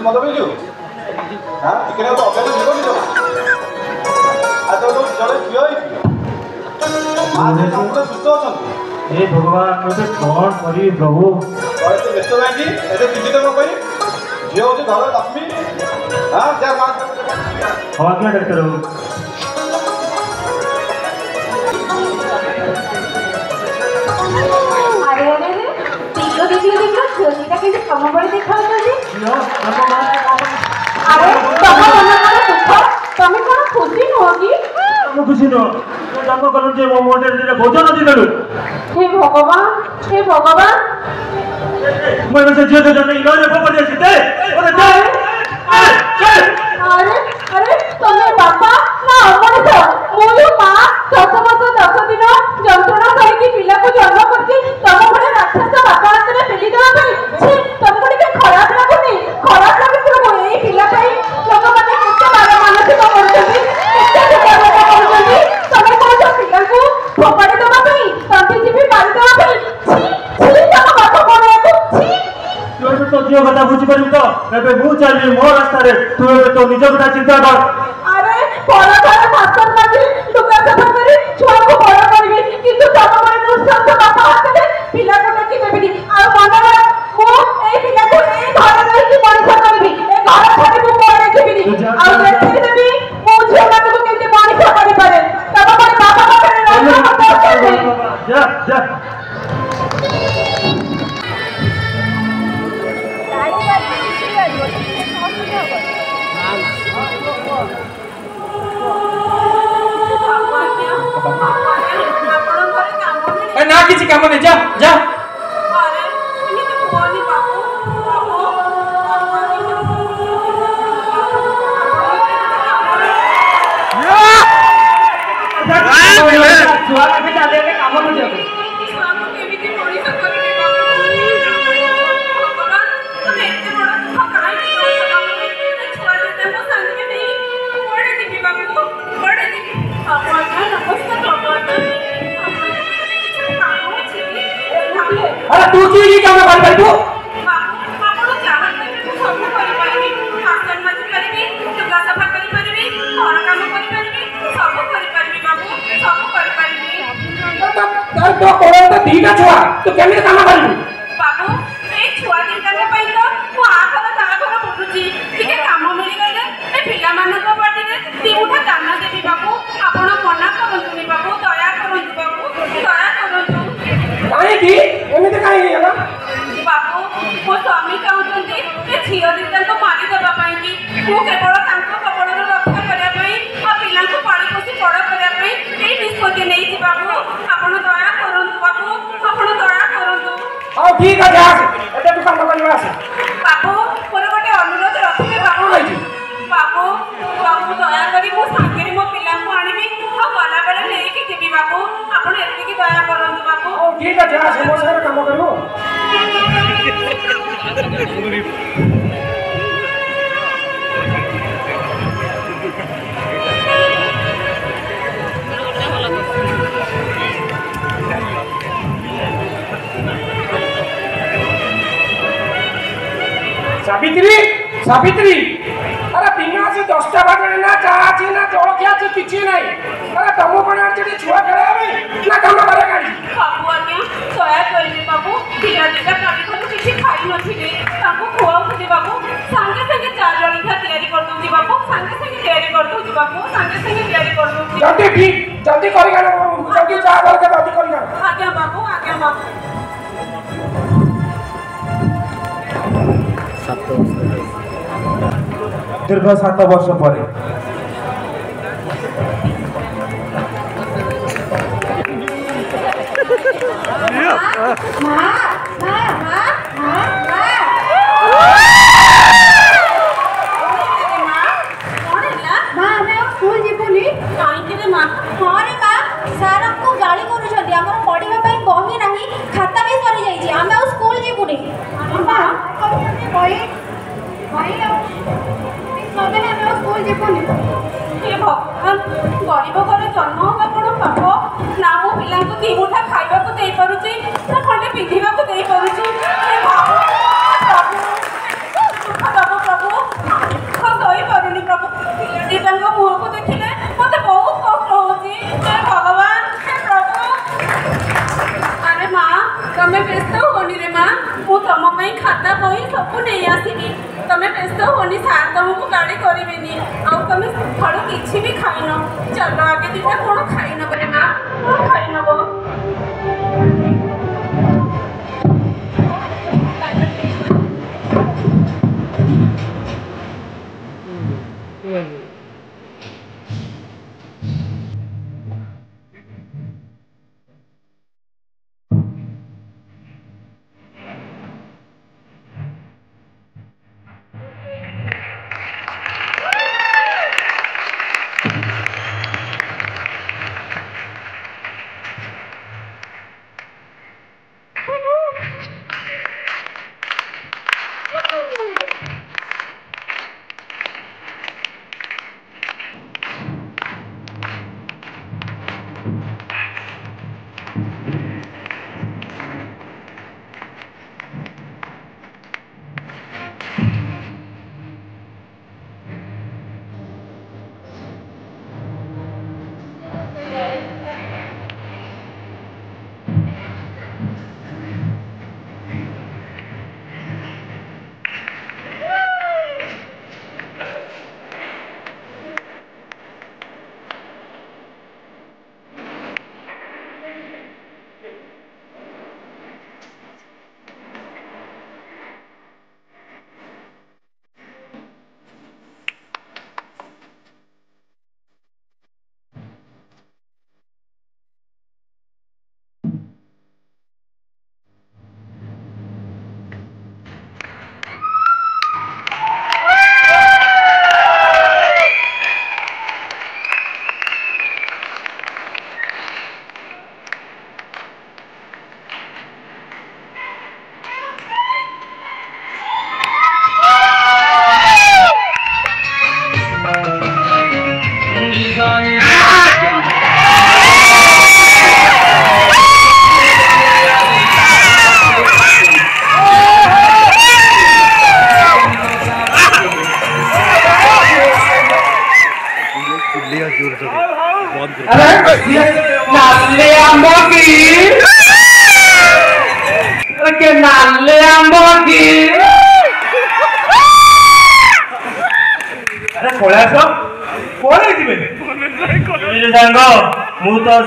मत बुझु हाँ टिके तो अभ्यास जीवन तो आज तो जड़े झील आज समस्त सुस्थ अच्छा हे भगवान मुझे कौन करी प्रभु व्यस्त कहीं एत चिंतित कौन झील हूँ घर लक्ष्मी हाँ क्या माँ हाँ क्या डॉक्टर कम बड़े देखा अरे तुम कौन खुशी नुह कि खुशी नुह जन्म कलु मो मोटे भोजन देलु हे भगवान मैं से झील तो जन्म इलाज खबर दे अरे अरे तुम बापा ना अमृत मो माँ 10 मास 10 दिन जंत्रणा करके पिला को जन्म करके तुम बड़े राक्षस बापा हाथ में पेली देवा तुमको टे खराब लगुनि खराब लगे ये पिला लोक मैंने मानसिक तुम कौन पिला को फोपाड़ी देवाई तंतीजीवी मारी देवाई बाप कौन तो झील कथा बुझीपारू तो ए मु चलि मो रास्ता तू तो निज कथा चिंता कर अरे बड़ घर भाषण मारी लुगा सफा करी छुआ को बड़ करबी किंतु तम मन दुष्ट बापा हाथ में पिला को टकी देबी आ मन मो ए पिला को ए घर रही की मनुष्य करबी ए घर छाड़ी मु बड़ देबी आ देखि देबी मो झियो को केते मनुष्य करि पारे तम मन बापा पाखरे रहना जा जा ना किसी काम नहीं जा जा अरे इनी तो कोनी बापू छुआ के चले के काम नहीं जाते छुआ को केमिति पड़ी तो करके बापू भगवान तुम एते बड़ा दुख काहे छुआ देते मो संग में नहीं बड़े दिबी बापू बड़े दिबी भगवान नमस्कार भगवान अरे तू की काम कर तू आपण चाहत नहीं तो सब करि पारिबी भाषण मत करिबी लुगा सफा करि पारिबी घर काम करि पारिबी सब करि पारिबी बाबू सब करि पारिबी तो कोरे तो दीटा छुआ तू केमे काम करबी बाबू ए छुआ दिटा के पई तो मु आखर ता घर बुझुची ठीक काम मिली गले ए पिला मान को पाटी रे ती उठा दाना देबी बाबू आपण मना करंतुनी बाबू दया करंतु बाबू दया करंतु काहे की एमे काहे गेला बाबू मो स्वामी कहउछन्ती ए झियो दिटा को मारी देबा पई की मु केवल तांको कपड़र रक्षा करिया पई आ पिला को पानी पोसी बड़ करिया पई ए निष्पत्ति नै छी बाबू आपण दया करंतु बाबू आपण दया करंतु हां ठीक है जा एते तू काम करबा आसे बाबू मोर गोटे अनुरोध रखिबे बाबू बाबू बाबू दया करी मो सांगेरी मो पिला को आनिबी आ गला बेले नै कि देबी बाबू आपण एते की दया करंतु बाबू ठीक है जा से मो सारे काम करू सावित्री सावित्री अरे बिना से 10टा बाजे ना चाची ना जलखिया से किछि नहीं अरे तमो कोना चली छुआ खेलाबे ना काम करे गाड़ी बाबू आज्ञा दया करिबे बाबू पिला दिटा काटी को किछि खाइ नथिले ताको खुआउ थे बाबू संगे संगे चार जलखिया तयारी कर दूची बाबू संगे संगे तयारी कर दूची बाबू संगे संगे तयारी कर दूची जल्दी ठीक जल्दी करी गाना जल्दी जा करके जल्दी करी गाना आज्ञा बाबू दीर्घ 7 वर्ष परे गाड़ी करूछंती हमर पढिबा पई बही नाही खाता भी सरी जाई छी हम स्कूल जीबुनी ଭାଇ ଭାଇ ଆଉ ନଦେଲେ ଆମେ ଆଉ ସ୍କୁଲ ଯିବୁନି। हे भगवान गरीब घर जन्म होगा कौन पाप ना मो पिला दी मुठा खाइबा को दे पारुची ना खंडे पिंधिबा को दे पारुची हे प्रभु प्रभु प्रभु हम सही पारुनी प्रभु पिलाटी तांको मुह को देखिले मते बहुत कष्ट होची हे भगवान हे प्रभु। अरे माँ तमे व्यस्त होनी रे माँ मु तम पई खाता बही सब नहीं आसीबी तमे व्यस्त होनी सार तुमको गाड़ी करेनि आउ तमे फल किछि भी खाइन चलो आगे दिखा कौन खाई न करे माँ कौन खाई न बो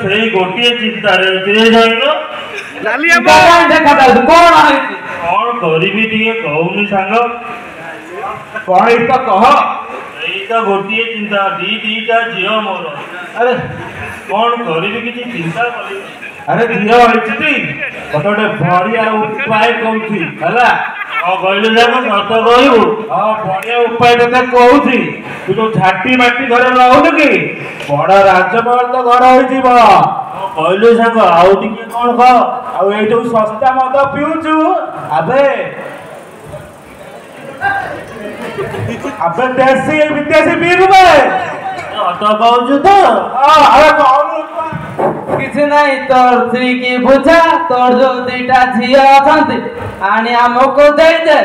से गोटे चिंतार कौन करी कहूनी सांग कह तो गोटे चिंता दीटा झील मोर अरे कौन करी किसी चिंता करी अरे झील होती गोटे बढ़िया उपाय कहूँ कहलु जाक सत कहू हाँ बढ़िया उपाय तो कहूँ तू जो झाटी माटी घर रहूनु कि बड़ राजमहल तो घर कहलु सांग आउ टे कौन कह आउ सस्ता मद पिउचु आबे देसी विदेशी पीबू तो कहू तो किसी नहीं तोर स्त्री की बुझा तोर जो दीटा झील अच्छा आनी आमको दे दे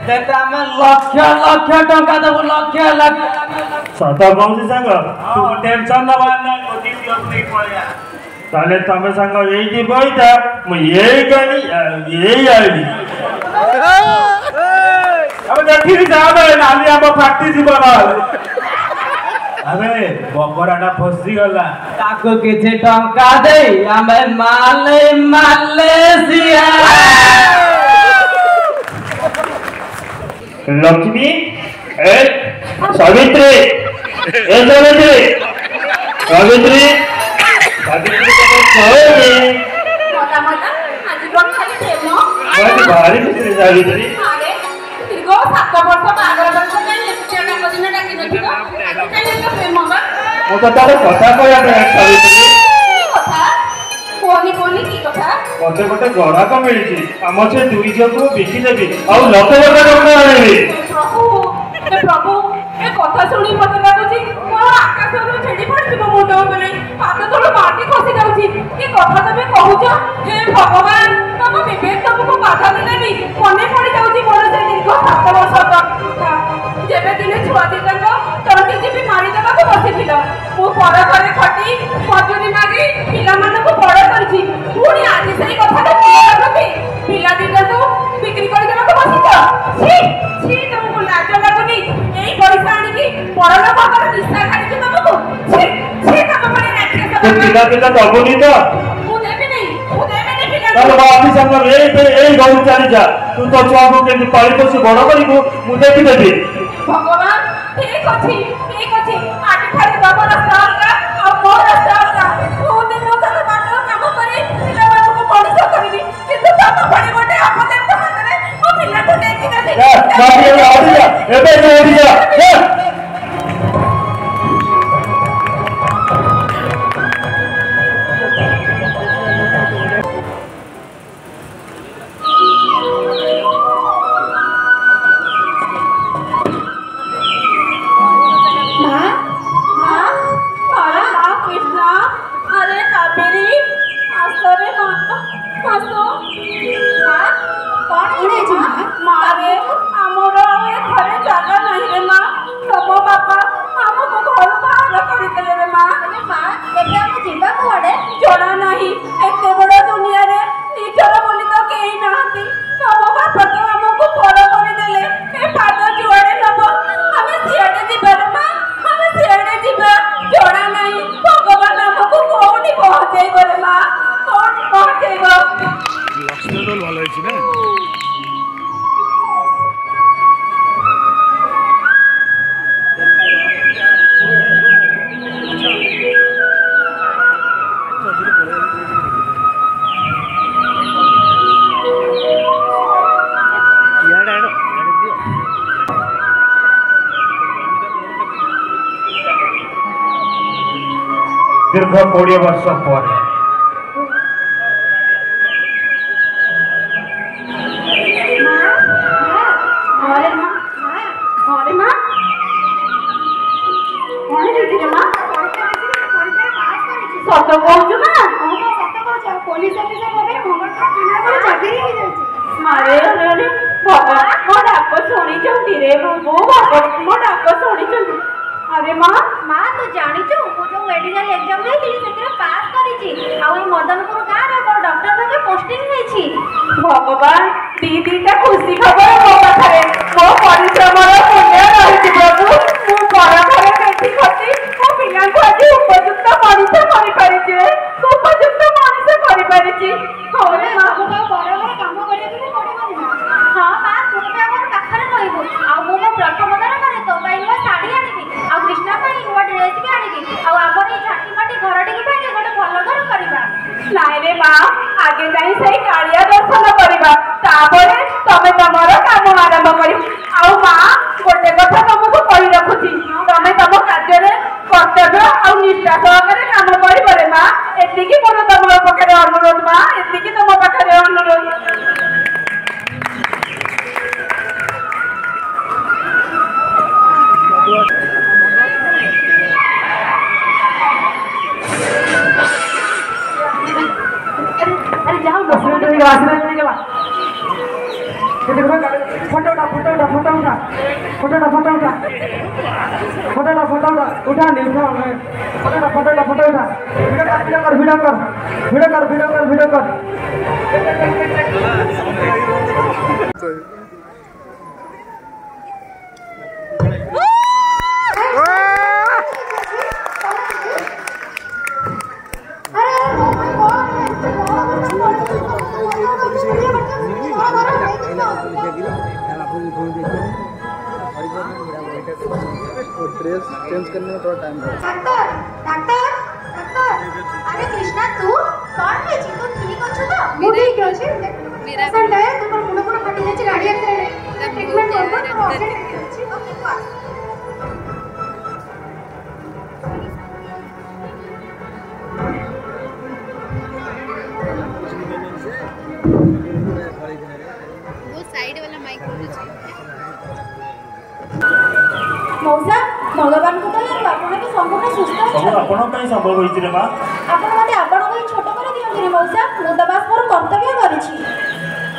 लक्ष लक्ष टंका देबू लक्ष लक्ष सत कहू सांग तू टेंशन नबार ना ताले तमे सांग यही बईता मुझे गली यही आईली अब देखी जाबे नाली आम फाटी जीवन अबे बकराटा फसी गला ताको किछि टंका दे आमे मालेशिया लक्ष्मी ए सावित्री सावित्री सावित्री मोटा मोटा आज लोग खाली देनो भारी सावित्री अरे दीर्घ 7 वर्ष बागर वर्ष के लेक्चर को दिन डाकी नथिबो काहे तो प्रेम बा ओ तो तारे कथा कहया सावित्री की कथा कोन कोनी कोनी की कथा मते गोटे गराक मिली आम से दुई झील को बिकिदेवी आउ लक्ष लक्ष टଙ୍କା आଣିବି प्रभु ए कथा शुणी मत लागुची मोर आकाशरू छेड़ी पड़िबो मुंड उपरे हाथ तळ माटी खसी जाउची ए कथा तमे कहूछ हे भगवान तम विवेक तुमको बाधा देलेनी मने पड़ी जाउची मोर से दीर्घ 7 वर्ष तक जेबे दिने छुआ दितंग तंटी जीबी मारी देबा को बसिथिल मु पर घरे खटी मजूरी मागी पिला मानको बड़ करछि पुणी आज सेही कथा तो कहबी पिला दिने तो बिक्री कर देबा को बसिछ छी छी तुमको लाज लागुनी एई पैसा आनी की परलो बाबर दिशा खाली की तुमको छी छी तम पड़े राखे तू पिला पिला दबुनी तो मु देबे नहीं पिला चल बापी संग ए गौ चली जा तू तो छुआ को केंति पाली पोसी बड़ करिबो मु देखि देबी भगवान ठीक अछि आटी खाली बाबर रास्ता का और मोर रास्ता का मु दिन सारा बाटो काम करे पिला को पढ़िस करबी किंतु तम पड़े गोटे आपदे हाथ रे ओ पिला को देखि ना जा बापी आ जा एबे ओडी जा दीर्घ 20 वर्ष पर अरे माँ माँ तू जानी जो मेडिकल एग्जाम देली सेकरे पास करी छी आ ओई मदनपुर गाँ रे मोर डॉक्टर भागे पोस्टिंग होई छी भगवान दीदीटा खुशी खबर मो पाखरे मो परिश्रमर पुण्य रही प्रभु मु पर घरे बेटी खती मो पिला को आज उपयुक्त मनुष्य करि परिचे उपयुक्त मनुष्य करि परिची होरे माँ को पर घरे काम करिया के पड़े ना हां माँ तू भी हमर पाखरे रहइबो आ मो प्रथम दर करे तो भाई नुआ साड़ी आनिबी आ कृष्णा भाई नुआ ड्रेस भी आनिबी आ आगर ई झाटी माटी घरटी के भाई गोटे भल घर करबा नाइ रे माँ आगे जाई सही कालिया दर्शन करबा तापरे तमे तमरो काम आरंभ करी आ माँ गोटे कथा तुमको कहि रखुची तमे तम कार्य रे कर्तव्य आ निष्ठा सहकारे काम करिबो रे माँ एतिकी मोर तमरो पकरे अनुरोध माँ एतिकी तम पकरे अनुरोध अरे जाओ ना ड्रेस चेंज करने में थोड़ा टाइम लगेगा। डॉक्टर डॉक्टर डॉक्टर अरे कृष्णा तू कौन है जी तू ठीक अछ तो मेरे ठीक अछि मेरा पेशेंट है तो पर मुंड मुंड फटी जाछि गाड़ी एक्सीडेंट ट्रीटमेंट करबो तो ऑपरेट अछि ओके पास मौसा भगवान को दयालु आपण के संपूर्ण सुस्थ सब आपण ପାଇଁ ସମ୍ଭବ ହେଇଛି ରେ ମା आपण मते आपण को छोट कर दियंती रे मौसा मु तो बास मोर कर्तव्य करिछि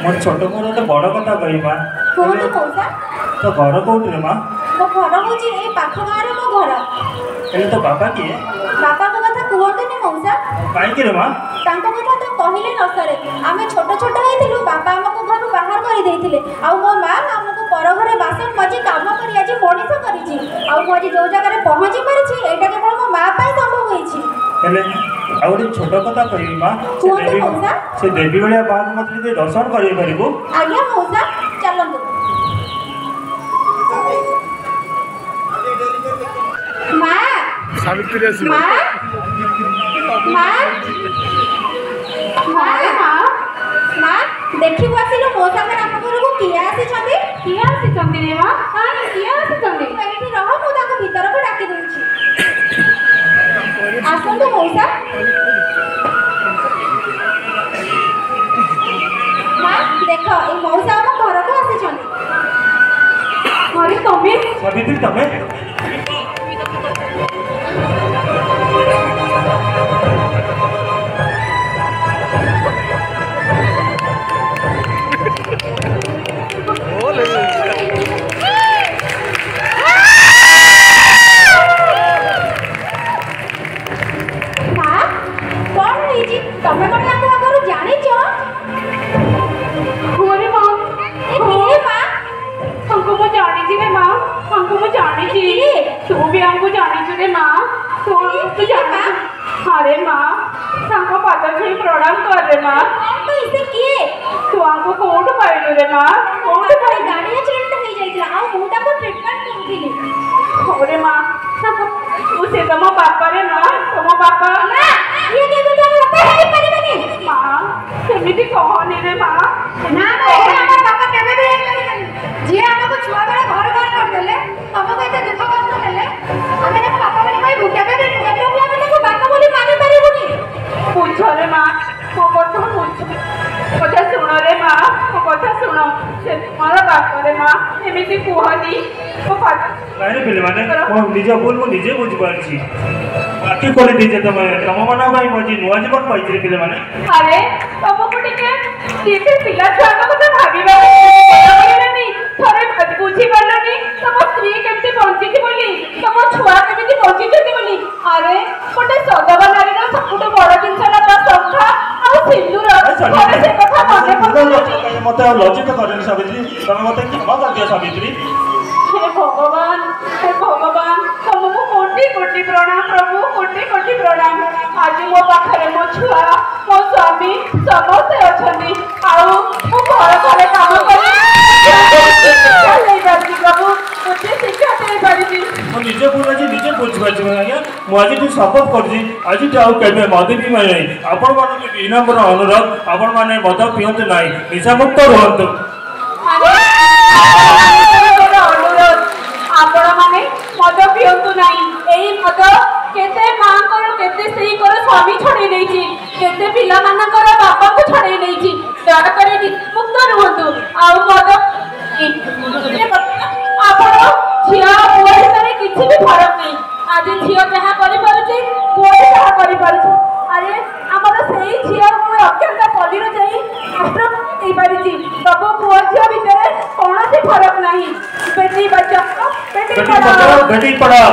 मोर छोट मोर ଗୋଟେ ବଡ଼ କଥା କହି ମା कोन मौसा तो घर कोउठी रे मा मो घर होची ए पाख गाँ रे मो घर एले तो बाबा किए बापा को कथा कहतनी मौसा काई के रे मा तांको कथा तो कहिले न सरे आमे छोट छोट हेतिलु बापा हमको घर बाहर करि देथिले आ मो मां हमको पर घरे बासन मजी काम करी आज मनीष करिछि आ मो आज जो जगह रे पहुंची परिछि एटा केवल मो मां पाई संभव होइछि एले आ ଗୋଟେ ଛୋଟ କଥା କହିବି ମା ସେ ଦେବୀ ଭଳିଆ ବାହାକୁ ମତେ ଯଦି ଦର୍ଶନ କରି ପାରିବୁ ଆଜ୍ଞା ମଉସା ଚାଲନ୍ତୁ ମା ସାବିତ୍ରୀ ଆସିବ ମା ମା ମା ମା ଦେଖିବୁ ଆସିଲୁ ମଉସା ଆମ ଘରକୁ କିଏ ଆସିଛନ୍ତି ରେ ମା କାଇଁ କିଏ ଆସିଛନ୍ତି ଏଇଠି ରହ ମୁଁ ତାଙ୍କୁ ଭିତରକୁ ଡାକି ଦଉଛି ଆସନ୍ତୁ ମଉସା ମା ଦେଖ ଏଇ ମଉସା ଆମ ଘରକୁ ଆସିଛନ୍ତି ଘରେ ତମେ ସାବିତ୍ରୀ ତମେ तमे कौन ताको आगरो जानी छो होरे मां ए किए मां हमको मो जानी छी रे मां हमको मो जानी छी तू भी हमको जानी छी रे मां तू जाना अरे मां हमको पाता छी प्रणाम कर रे मां तो इसे किए तू हमको कोड पाइलो रे मां कोड पाई गाड़ी एक्सीडेंट हो जाइला आ मुटा को ट्रीटमेंट करथिली होरे मां तू से तमो बापा रे मां तमो बापा ना ये के तो बापा हेल्प परिबनी मां सेमिति कहनी रे मां ना ना ए हमर बापा केबे भी हेल्प परिबनी जे हमको छुआ बेला घर कर देले हमको एते दुख कष्ट देले हमें ना बापा बोली भाई भूखे पे भी हमें को बापा बोली माने परिबनी पूछो रे मां को कथा पूछ कथा सुनो रे मां को कथा सुनो से तुम्हारा बापा रे मां एमिति कुहनी को पाता ନାଇଁ ପିଲେ ମାନେ ମୋ ନିଜ ଭୁଲ ମୁଁ ନିଜେ ବୁଝିପାରୁଛି ବାକି କରି ଦେଇଛେ ତମେ ତମମାନଙ୍କ ପାଇଁ ମୁଁ ଆଜି ନୂଆ ଜୀବନ ପାଇଛି ପିଲେ ମାନେ अरे तुमको टिके पिला छुआ କଥା ଭାବିବା କରିଲେନି ଥରେ ବୁଝି ପାରିଲନି ତମ ସ୍ତ୍ରୀ କେମିତି ବଞ୍ଚିଛି ବୋଲି ତମ ଛୁଆ କେମିତି ବଞ୍ଚିଛନ୍ତି ବୋଲି ଆରେ ଗୋଟେ ସଦବା ନାରୀର ସବୁଠୁ ବଡ଼ ଜିନିଷ ହେଲା ତା ଶଙ୍ଖା ଆଉ ସିନ୍ଦୁର ଥରେ ସେ କଥା ମନେ ପକାଉନି ମତେ ଆଉ ଲଜ୍ଜିତ କରେନି ସାବିତ୍ରୀ ତମେ ମତେ କ୍ଷମା କରିଦିଅ ସାବିତ୍ରୀ हे भगवान तुमको कोटि कोटि प्रणाम प्रभु कोटि कोटि प्रणाम आज मो पाखरे मो छुआ मो स्वामी समस्ते अछंती आउ मो घर घरे काम करी ले बाजी प्रभु मुझे शिक्षा दे पारिजी ମୁଁ ନିଜେ ଭୁଲ ଅଛି ନିଜେ ବୁଝିପାରୁଛି ଆଜ୍ଞା ମୁଁ ଆଜିଠୁ ଶପଥ କରୁଛି ଆଜିଠୁ ଆଉ କେବେ ମଦ ପିଇବି ନାହିଁ ଆପଣମାନଙ୍କୁ ବିନମ୍ର ଅନୁରୋଧ ଆପଣମାନେ ମଦ ପିଅନ୍ତୁ ନାହିଁ ନିଶାମୁକ୍ତ ରୁହନ୍ତୁ आपण माने मद पियंतु नाही एई मद केते मांकर केते स्त्री कर स्वामी छडे लेछि केते पिला मानकर बापा को छडे लेछि दया करे मुक्त रहंतु आउ मद आपण झिया पुआ भितर किछि भी फरक नहीं आज झिया जहा करि पारुछि पुआ जहा करि पारुछि अरे हमर सेई झिया को अत्यंत पलिरो जाई कष्ट एई पारिछि तब पुआ झिया भितर कोनोसी फरक नाही बेटी बचाओ बेटी पढ़ाओ बेटी पढ़ाओ